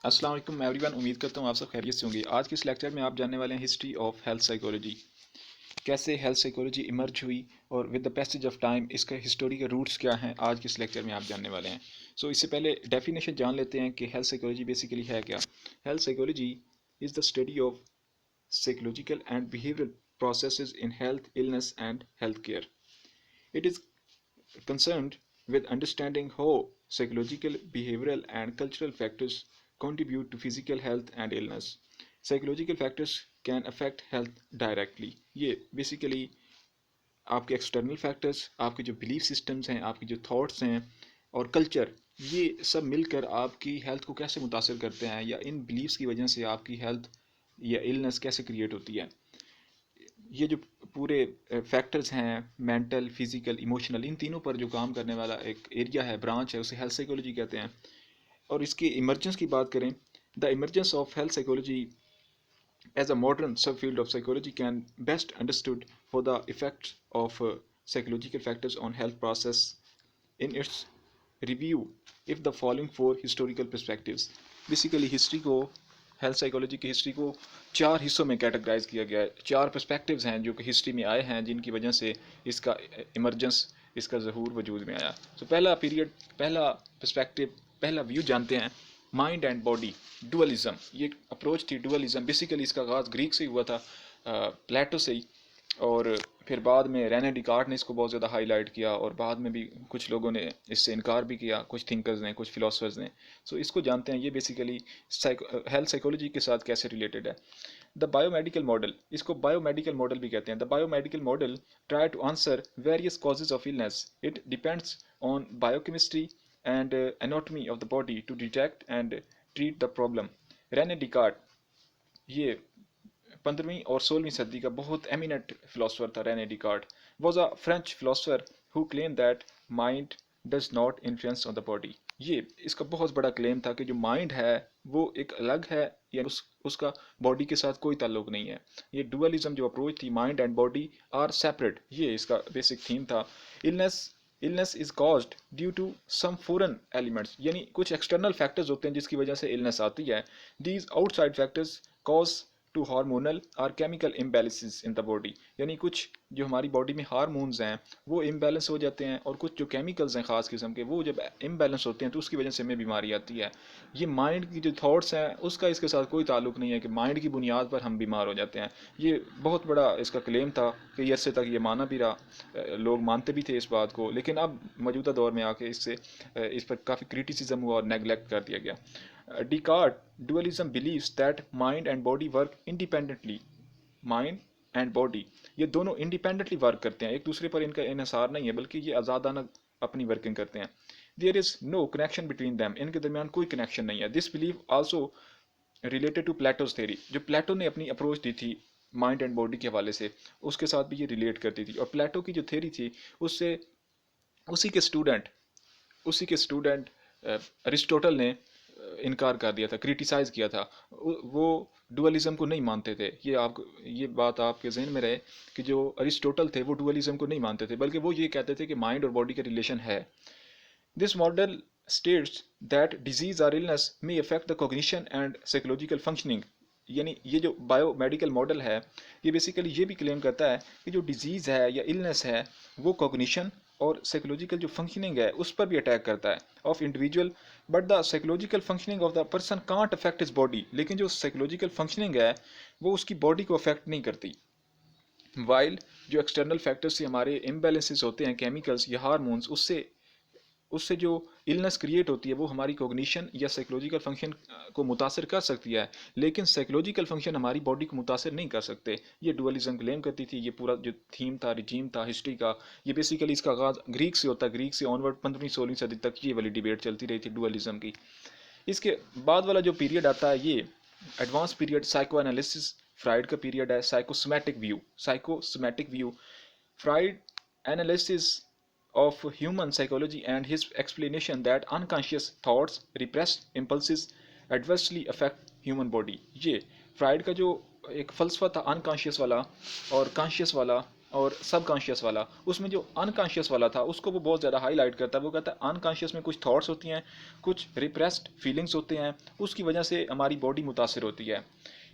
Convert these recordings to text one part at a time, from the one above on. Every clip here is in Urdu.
السلام علیکم ایوری ون، امید کرتا ہوں آپ سب خیریت سے ہوں گے۔ آج کے اس لیکچر میں آپ جاننے والے ہیں ہسٹری آف ہیلتھ سائیکولوجی، کیسے ہیلتھ سائیکولوجی ایمرج ہوئی اور with the passage of time اس کا ہسٹوری کے روٹس کیا ہیں، آج کے اس لیکچر میں آپ جاننے والے ہیں۔ اس سے پہلے ڈیفینیشن جان لیتے ہیں کہ ہیلتھ سائیکولوجی بیسیکلی ہے کیا۔ Health psychology is the study of psychological and behavioral processes in health, illness, and healthcare. It is concerned with understanding how psychological, behavioral, and cultural factors contribute to physical health and illness. Psychological factors can affect health directly. یہ بیسیکلی آپ کے ایکسٹرنل فیکٹرز، آپ کے جو بلیف سسٹمز ہیں، آپ کے جو تھاٹس ہیں اور کلچر، یہ سب مل کر آپ کی ہیلتھ کو کیسے متاثر کرتے ہیں، یا ان بلیفس کی وجہ سے آپ کی ہیلتھ یا النس کیسے کریٹ ہوتی ہے۔ یہ جو پورے فیکٹرز ہیں، مینٹل، فزیکل، ایموشنل، ان تینوں پر جو کام کرنے والا ایک ایریا ہے، برانچ ہے، اسے ہیلتھ سائیکولوجی کہتے ہیں۔ اور اس کی ایمرجنس کی بات کریں، the emergence of health psychology as a modern subfield of psychology can best understood for the effects of psychological factors on health process in its review if the following four historical perspectives. Basically history کو، ہیلتھ سائیکولوجی کی ہسٹری کو چار حصوں میں کیٹیگرائز کیا گیا ہے۔ چار پرسپیکٹیوز ہیں جو کہ ہسٹری میں آئے ہیں، جن کی وجہ سے اس کا ایمرجنس، اس کا ظہور وجود میں آیا۔ پہلا پیریڈ، پہلا پرسپیکٹیو، پہلا ویو جانتے ہیں، مائنڈ اینڈ باڈی ڈوئلزم۔ یہ اپروچ تھی ڈوئلزم، بیسیکلی اس کا آغاز گریک سے ہی ہوا تھا، پلیٹو سے ہی، اور پھر بعد میں رینے ڈیکارٹ نے اس کو بہت زیادہ ہائی لائٹ کیا، اور بعد میں بھی کچھ لوگوں نے اس سے انکار بھی کیا، کچھ تھنکرز نے، کچھ فلاسفرز نے۔ اس کو جانتے ہیں، یہ بیسیکلی ہیلتھ سائیکولوجی کے ساتھ کیسے ریلیٹڈ ہے۔ دا بایو میڈیکل ماڈل، اس کو بایو میڈیکل ماڈل بھی کہتے ہیں۔ The biomedical model try to answer various causes of illness, it depends on biochemistry and anatomy of the body to detect and treat the problem. Rene Descartes, یہ 15ویں اور 16ویں صدی کا بہت ایمیننٹ فلاسفر تھا۔ رینے Descartes was a French philosopher who claim that mind does not influence on the body. یہ اس کا بہت بڑا کلیم تھا کہ جو مائنڈ ہے وہ ایک الگ ہے، یعنی اس کا باڈی کے ساتھ کوئی تعلق نہیں ہے۔ یہ ڈوئلزم جو اپروچ تھی، mind and body are separate, یہ اس کا بیسک تھیم تھا۔ illness is caused due to some foreign elements، یعنی کچھ ایکسٹرنل فیکٹرز ہوتے ہیں جس کی وجہ سے illness آتی ہے۔ these outside factors cause to hormonal or chemical imbalances in the body، یعنی کچھ جو ہماری باڈی میں ہارمونز ہیں وہ امبیلنس ہو جاتے ہیں، اور کچھ جو کیمیکلز ہیں خاص قسم کے، وہ جب امبیلنس ہوتے ہیں تو اس کی وجہ سے ہمیں بیماری آتی ہے۔ یہ مائنڈ کی جو تھاٹس ہیں اس کا اس کے ساتھ کوئی تعلق نہیں ہے کہ مائنڈ کی بنیاد پر ہم بیمار ہو جاتے ہیں۔ یہ بہت بڑا اس کا کلیم تھا، کئی عرصے تک یہ مانا بھی رہا، لوگ مانتے بھی تھے اس بات کو، لیکن اب موجودہ دور میں آ کے اس پر کافی کریٹیسزم ہوا اور نیگلیکٹ کر دیا گیا۔ Descartes dualism believes that mind and body work independently. Mind and body یہ دونوں انڈیپینڈنٹلی ورک کرتے ہیں، ایک دوسرے پر ان کا انحصار نہیں ہے، بلکہ یہ آزادانہ اپنی ورکنگ کرتے ہیں۔ There is no connection between them, ان کے درمیان کوئی کنیکشن نہیں ہے۔ This belief also related to Plato's theory, جو پلیٹو نے اپنی اپروچ دی تھی مائنڈ اینڈ باڈی کے حوالے سے، اس کے ساتھ بھی یہ ریلیٹ کرتی تھی۔ اور پلیٹو کی جو تھیوری تھی اس سے اسی کے اسٹوڈنٹ ارسٹوٹل نے انکار کر دیا تھا، کریٹیسائز کیا تھا، وہ ڈوئلزم کو نہیں مانتے تھے۔ یہ بات آپ کے ذہن میں رہے کہ جو ارسٹوٹل تھے وہ ڈوئلزم کو نہیں مانتے تھے، بلکہ وہ یہ کہتے تھے کہ مائنڈ اور باڈی کا ریلیشن ہے۔ This model states that disease or illness may affect the cognition and psychological functioning، یعنی یہ جو بایو میڈیکل ماڈل ہے یہ بیسیکلی یہ بھی کلیم کرتا ہے کہ جو ڈیزیز ہے یا النس ہے وہ کوگنیشن اور سائیکولوجیکل جو فنکشننگ ہے اس پر بھی اٹیک کرتا ہے of individual, but the psychological functioning of the person can't affect his body, لیکن جو سائیکولوجیکل فنکشننگ ہے وہ اس کی باڈی کو افیکٹ نہیں کرتی۔ وائل جو ایکسٹرنل فیکٹر سے ہمارے امبیلنسز ہوتے ہیں، کیمیکلز یا ہارمونز، اس سے جو النس کریٹ ہوتی ہے وہ ہماری کوگنیشن یا سائیکولوجیکل فنکشن کو متاثر کر سکتی ہے، لیکن سائیکولوجیکل فنکشن ہماری باڈی کو متاثر نہیں کر سکتے۔ یہ ڈوئلزم کلیم کرتی تھی۔ یہ پورا جو تھیم تھا، رجیم تھا ہسٹری کا، یہ بیسیکلی اس کا آغاز گریک سے ہوتا ہے، گریک سے آنورڈ 15ویں 16ویں صدی تک یہ والی ڈیبیٹ چلتی رہی تھی ڈوئلزم کی۔ اس کے بعد والا جو پیریڈ آتا ہے یہ advance period psychoanalysis, Freud کا پیریڈ ہے۔ Psychosomatic view, Freud analysis of human psychology and his explanation that unconscious thoughts, repressed impulses adversely affect human body۔ یہ فرائڈ کا جو ایک فلسفہ تھا انکانشیس والا اور کانشیس والا، اور سب کانشیس والا. اس میں جو انکانشیس والا تھا اس کو وہ بہت زیادہ ہائی لائٹ کرتا ہے. وہ کہتا ہے انکانشیس میں کچھ تھاٹس ہوتی ہیں, کچھ ریپریسڈ فیلنگس ہوتے ہیں, اس کی وجہ سے ہماری باڈی متاثر ہوتی ہے.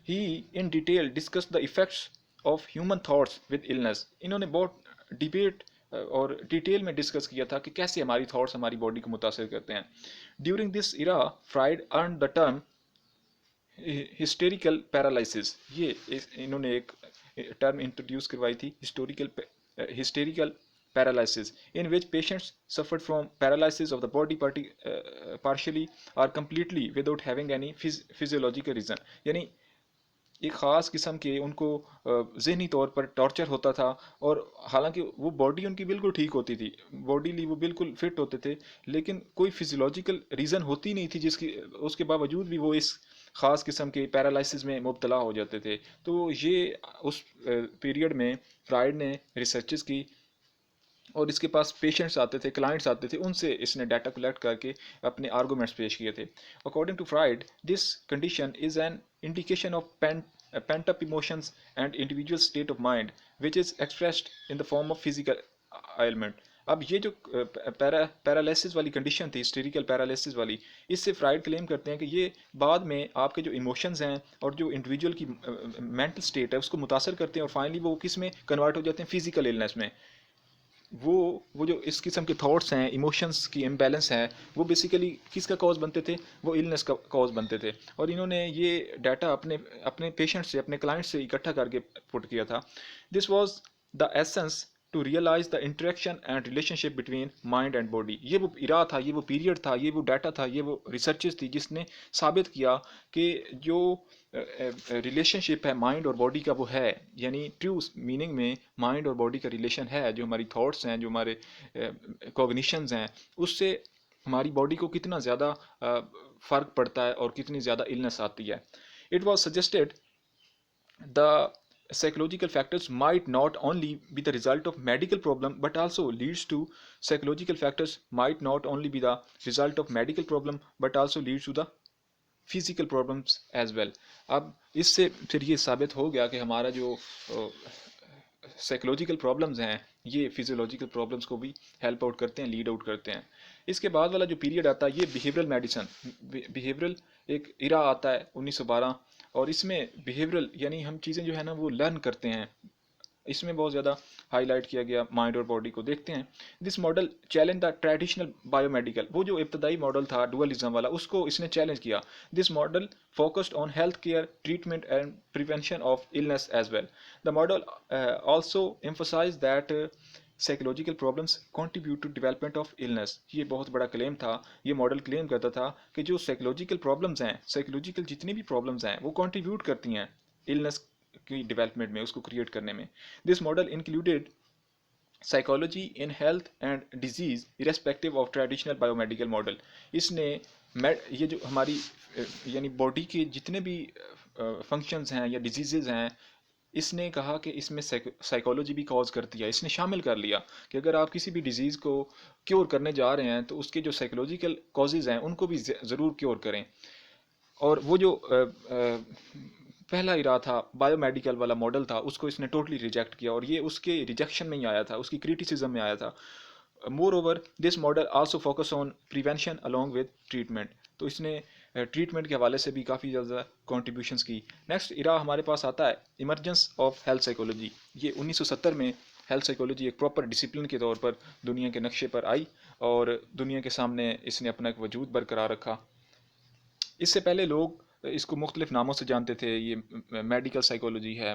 He in detail discuss the effects of human thoughts with illness. انہوں نے بہت ڈیبیٹ اور ڈیٹیل میں ڈسکس کیا تھا کہ کیسے ہماری تھاٹس ہماری باڈی کو متاثر کرتے ہیں. During this era Freud earn the term hysterical paralysis. یہ انہوں نے ایک ٹرم انٹروڈیوس کروائی تھی, hysterical paralysis, in which patients suffered from paralysis of the body partially or completely without having any physiological reason. یعنی ایک خاص قسم کے ان کو ذہنی طور پر ٹارچر ہوتا تھا, اور حالانکہ وہ باڈی ان کی بالکل ٹھیک ہوتی تھی, باڈیلی وہ بالکل فٹ ہوتے تھے, لیکن کوئی فزیولوجیکل ریزن ہوتی نہیں تھی اس کے باوجود بھی وہ اس خاص قسم کے پیرالائسس میں مبتلا ہو جاتے تھے. تو یہ اس پیریڈ میں فرائڈ نے ریسرچز کی, اور اس کے پاس پیشنٹس آتے تھے, کلائنٹس آتے تھے, ان سے اس نے ڈیٹا کلیکٹ کر کے اپنے آرگومنٹس پیش کیے تھے. According to Freud this condition is an indication of pent up emotions and individual state of mind which is expressed in the form of physical ailment. اب یہ جو پیرالائسس والی کنڈیشن تھی, ہسٹیریکل پیرالائسس والی, اس سے فرائڈ کلیم کرتے ہیں کہ یہ بعد میں آپ کے جو ایموشنز ہیں اور جو انڈیویجول کی مینٹل اسٹیٹ ہے اس کو متاثر کرتے ہیں, اور فائنلی وہ کس میں کنورٹ ہو جاتے ہیں, فزیکل ایلنس میں. وہ جو اس قسم کے تھاٹس ہیں, ایموشنس کی امبیلنس ہے, وہ بیسیکلی کس کا کاز بنتے تھے, وہ النس کا کاز بنتے تھے. اور انہوں نے یہ ڈیٹا اپنے پیشنٹ سے, اپنے کلائنٹ سے اکٹھا کر کے پٹ کیا تھا. This was the essence to realise the interaction and relationship between mind and body. یہ وہ ایرا تھا, یہ وہ پیریڈ تھا, یہ وہ ڈیٹا تھا, یہ وہ ریسرچز تھی جس نے ثابت کیا کہ جو ریلیشن شپ ہے مائنڈ اور باڈی کا وہ ہے, یعنی ٹرو میننگ میں مائنڈ اور باڈی کا ریلیشن ہے. جو ہماری تھاٹس ہیں, جو ہمارے کوگنیشنز ہیں, اس سے ہماری باڈی کو کتنا زیادہ فرق پڑتا ہے اور کتنی زیادہ النس آتی ہے. It was suggested the psychological factors might not only be the result of medical problem but also leads to psychological factors might not only be the result of medical problem but also leads to the physical problems as well. اب اس سے پھر یہ ثابت ہو گیا کہ ہمارا جو سائیکولوجیکل پرابلمز ہیں یہ فزیولوجیکل پرابلمس کو بھی ہیلپ آؤٹ کرتے ہیں, لیڈ آؤٹ کرتے ہیں. اس کے بعد والا جو پیریڈ آتا ہے یہ بیہیورل میڈیسن, بیہیورل ایک ایرا آتا ہے 1912, اور اس میں بیہیورل یعنی ہم چیزیں جو ہے نا وہ لرن کرتے ہیں, اس میں بہت زیادہ ہائی لائٹ کیا گیا مائنڈ اور باڈی کو. دیکھتے ہیں this model challenge the traditional bio medical. وہ جو ابتدائی ماڈل تھا ڈوئلزم والا, اس کو اس نے چیلنج کیا. This model focused on health care, treatment and prevention of illness as well. The model also emphasise that psychological problems contribute to development of illness. یہ بہت بڑا کلیم تھا. یہ ماڈل کلیم کرتا تھا کہ جو سائیکولوجیکل پرابلمس ہیں, سائیکولوجیکل جتنی بھی پرابلمس ہیں وہ کنٹریبیوٹ کرتی ہیں النس کی ڈیولپمنٹ میں, اس کو کریٹ کرنے میں. This model included psychology in health and disease irrespective of traditional biomedical model. اس نے یہ جو ہماری یعنی باڈی کے جتنے بھی فنکشنز ہیں یا ڈیزیزز ہیں, اس نے کہا کہ اس میں سائیکالوجی بھی کاز کرتی ہے. اس نے شامل کر لیا کہ اگر آپ کسی بھی ڈیزیز کو کیور کرنے جا رہے ہیں تو اس کے جو سائیکولوجیکل کازز ہیں ان کو بھی ضرور کیور کریں. اور وہ جو پہلا ایرا تھا بایو میڈیکل والا ماڈل تھا, اس کو اس نے ٹوٹلی ریجیکٹ کیا, اور یہ اس کے ریجیکشن میں ہی آیا تھا, اس کی کریٹیسزم میں آیا تھا. مور over this model also focus on prevention along with treatment. تو اس نے ٹریٹمنٹ کے حوالے سے بھی کافی زیادہ کنٹریبیوشنس کی. نیکسٹ ایرا ہمارے پاس آتا ہے ایمرجنس آف ہیلتھ سائیکولوجی. یہ 1970 میں ہیلتھ سائیکولوجی ایک پراپر ڈسپلن کے طور پر دنیا کے نقشے پر آئی, اور دنیا کے سامنے اس نے اپنا ایک وجود برقرار رکھا. اس سے پہلے لوگ اس کو مختلف ناموں سے جانتے تھے. یہ میڈیکل سائیکولوجی ہے,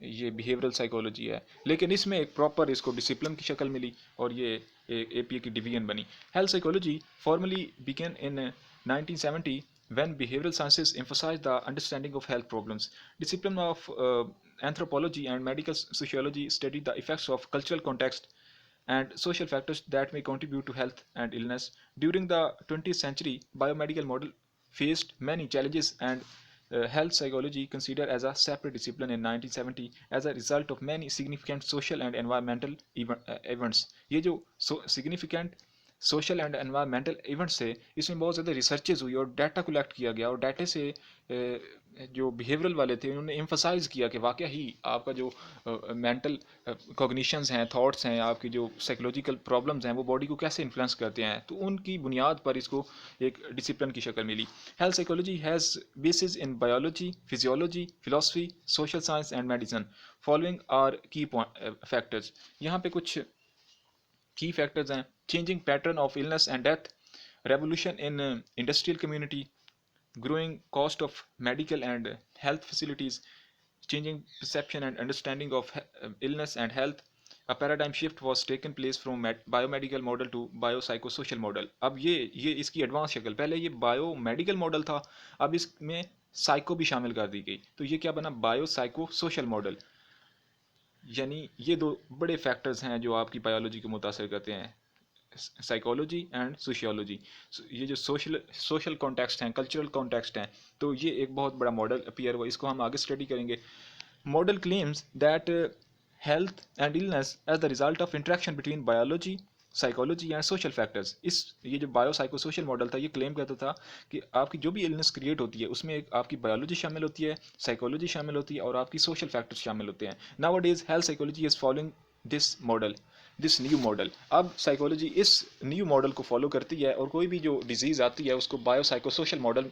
یہ بیہیورل سائیکولوجی ہے, لیکن اس میں ایک پراپر اس کو ڈسپلن کی شکل ملی اور یہ ایک اے پی اے کی ڈویژن بنی. ہیلتھ سائیکولوجی فارملی بیگن ان 1970 when behavioral sciences emphasized the understanding of health problems. Discipline of anthropology and medical sociology studied the effects of cultural context and social factors that may contribute to health and illness. During the 20th century, biomedical model faced many challenges, and health psychology considered as a separate discipline in 1970 as a result of many significant social and environmental events. یہ جو significant social and environmental event سے اس میں بہت زیادہ ریسرچز ہوئی اور ڈیٹا کلیکٹ کیا گیا، اور ڈیٹے سے جو بیہیورل والے تھے انہوں نے ایمفسائز کیا کہ واقعہ ہی آپ کا جو مینٹل کوگنیشنز ہیں، تھاٹس ہیں، آپ کی جو سائیکولوجیکل پرابلمز ہیں وہ باڈی کو کیسے انفلوئنس کرتے ہیں، تو ان کی بنیاد پر اس کو ایک ڈسپلن کی شکل ملی۔ Health psychology has bases in biology, physiology, philosophy, social science and medicine. Following are key factors, یہاں پہ کچھ کی فیکٹرز ہیں: changing pattern of illness and death, revolution in industrial community, growing cost of medical and health facilities, changing perception and understanding of illness and health. A paradigm shift was taken place from biomedical model to biopsychosocial model. اب یہ اس کی ایڈوانس شکل، پہلے یہ بایو میڈیکل ماڈل تھا، اب اس میں سائیکو بھی شامل کر دی گئی، تو یہ کیا بنا؟ Bio psycho social model. یعنی یہ دو بڑے فیکٹرز ہیں جو آپ کی بایولوجی کو متاثر کرتے ہیں، سائیکولوجی اینڈ سوشیولوجی۔ یہ جو سوشل کانٹیکسٹ ہیں، کلچرل کانٹیکسٹ ہیں، تو یہ ایک بہت بڑا ماڈل اپیئر ہوا، اس کو ہم آگے اسٹڈی کریں گے۔ Model claims that health and illness as the result of interaction between biology, psychology and social factors. یہ جو بایو سائیکو سوشل ماڈل تھا یہ کلیم کرتا تھا کہ آپ کی جو بھی illness کریٹ ہوتی ہے اس میں آپ کی بایولوجی شامل ہوتی ہے، سائیکولوجی شامل ہوتی ہے، اور آپ کی سوشل فیکٹرز شامل ہوتے ہیں۔ Nowadays health psychology is following this model, this new model. اب سائیکولوجی اس نیو ماڈل کو فالو کرتی ہے اور کوئی بھی جو ڈیزیز آتی ہے اس کو بایو سائیکو سوشل ماڈل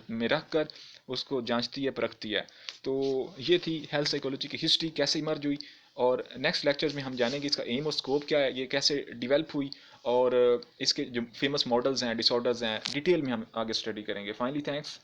میں رکھ کر اس کو جانچتی ہے، پرکھتی ہے۔ تو یہ تھی ہیلتھ سائیکولوجی کی ہسٹری، کیسے ایمرج ہوئی، اور نیکسٹ لیکچرز میں ہم جانیں گے اس کا ایم اور اسکوپ کیا ہے، یہ کیسے ڈیولپ ہوئی، اور اس کے جو فیمس ماڈلز ہیں، ڈس آرڈرز ہیں، ڈیٹیل میں ہم آگے اسٹڈی کریں گے۔ Finally thanks.